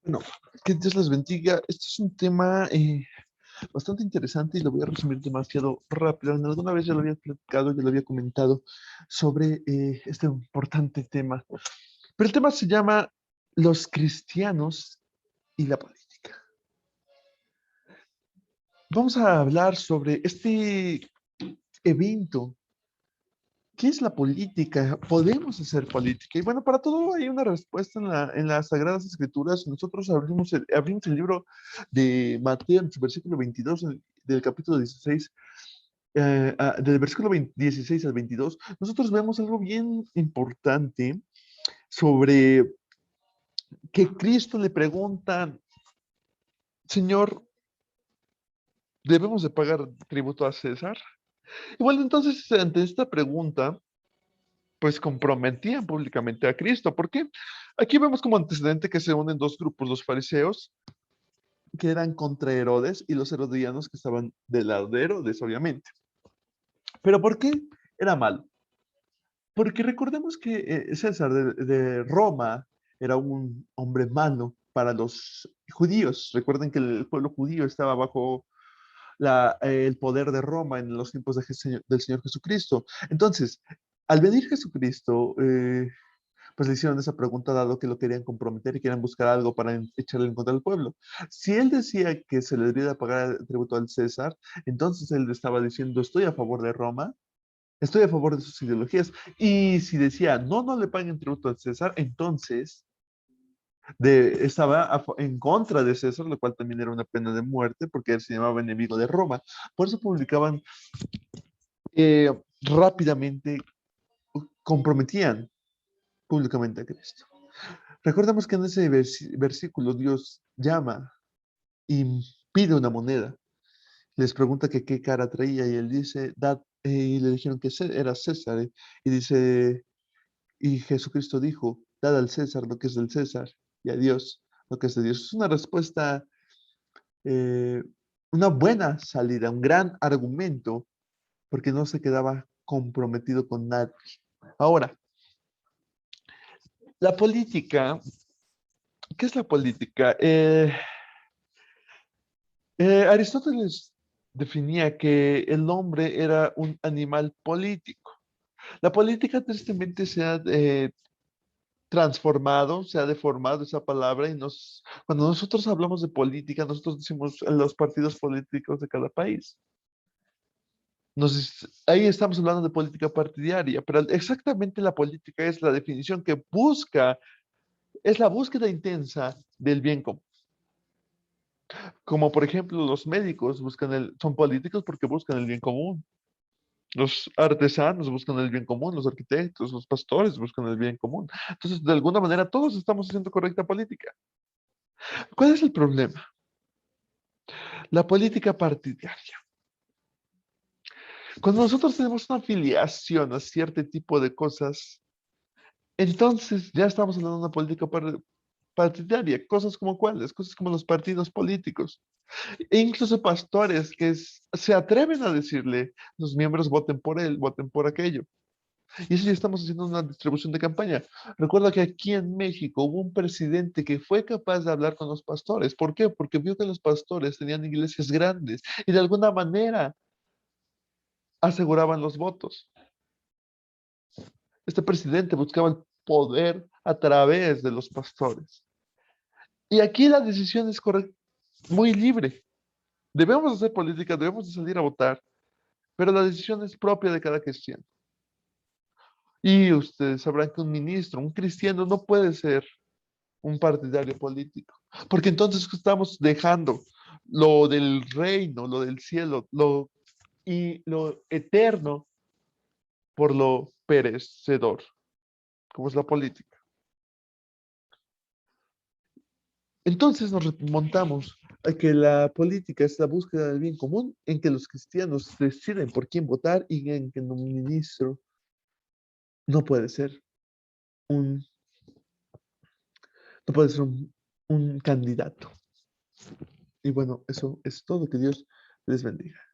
Bueno, que Dios les bendiga. Este es un tema bastante interesante y lo voy a resumir demasiado rápido. En alguna vez ya lo había platicado, ya lo había comentado sobre este importante tema. Pero el tema se llama Los cristianos y la política. Vamos a hablar sobre este evento. ¿Qué es la política? ¿Podemos hacer política? Y bueno, para todo hay una respuesta en las Sagradas Escrituras. Nosotros abrimos el libro de Mateo, en su versículo 22, del capítulo 16, del versículo 16 al 22. Nosotros vemos algo bien importante sobre que Cristo le pregunta, Señor, ¿debemos de pagar tributo a César? Y bueno, entonces, ante esta pregunta, pues comprometían públicamente a Cristo. ¿Por qué? Aquí vemos como antecedente que se unen dos grupos, los fariseos, que eran contra Herodes, y los herodianos, que estaban del lado de Herodes, obviamente. ¿Pero por qué era malo? Porque recordemos que César de Roma era un hombre malo para los judíos. Recuerden que el pueblo judío estaba bajo el poder de Roma en los tiempos del Señor Jesucristo. Entonces, al venir Jesucristo, pues le hicieron esa pregunta dado que lo querían comprometer y querían buscar algo para echarle en contra del pueblo. Si él decía que se le debería pagar el tributo al César, entonces él estaba diciendo, estoy a favor de Roma, estoy a favor de sus ideologías. Y si decía, no, no le paguen tributo al César, entonces estaba en contra de César, lo cual también era una pena de muerte porque él se llamaba enemigo de Roma. Por eso publicaban eh, rápidamente, comprometían públicamente a Cristo. Recordemos que en ese versículo Dios llama y pide una moneda. Les pregunta que qué cara traía y él dice, Dad, y le dijeron que era César. Y dice, y Jesucristo dijo, dad al César lo que es del César y a Dios lo que es de Dios. Es una respuesta, eh, una buena salida, un gran argumento, porque no se quedaba comprometido con nadie. Ahora, la política, ¿qué es la política? Aristóteles definía que el hombre era un animal político. La política tristemente se ha transformado, se ha deformado esa palabra y cuando nosotros hablamos de política, nosotros decimos los partidos políticos de cada país. Ahí estamos hablando de política partidaria, pero exactamente la política es la definición que busca, es la búsqueda intensa del bien común. Como por ejemplo los médicos son políticos porque buscan el bien común. Los artesanos buscan el bien común, los arquitectos, los pastores buscan el bien común. Entonces, de alguna manera, todos estamos haciendo correcta política. ¿Cuál es el problema? La política partidaria. Cuando nosotros tenemos una afiliación a cierto tipo de cosas, entonces ya estamos hablando de una política partidaria. Cosas como cuáles, cosas como los partidos políticos. E incluso pastores que se atreven a decirle, los miembros voten por él, voten por aquello. Y eso ya estamos haciendo una distribución de campaña. Recuerda que aquí en México hubo un presidente que fue capaz de hablar con los pastores. ¿Por qué? Porque vio que los pastores tenían iglesias grandes y de alguna manera aseguraban los votos. Este presidente buscaba el poder a través de los pastores. Y aquí la decisión es correcta, muy libre. Debemos hacer política, debemos de salir a votar, pero la decisión es propia de cada cristiano. Y ustedes sabrán que un ministro, un cristiano, no puede ser un partidario político, porque entonces estamos dejando lo del reino, lo del cielo, y lo eterno por lo perecedor, como es la política. Entonces nos remontamos a que la política es la búsqueda del bien común, en que los cristianos deciden por quién votar y en que un ministro no puede ser un, no puede ser un candidato. Y bueno, eso es todo. Que Dios les bendiga.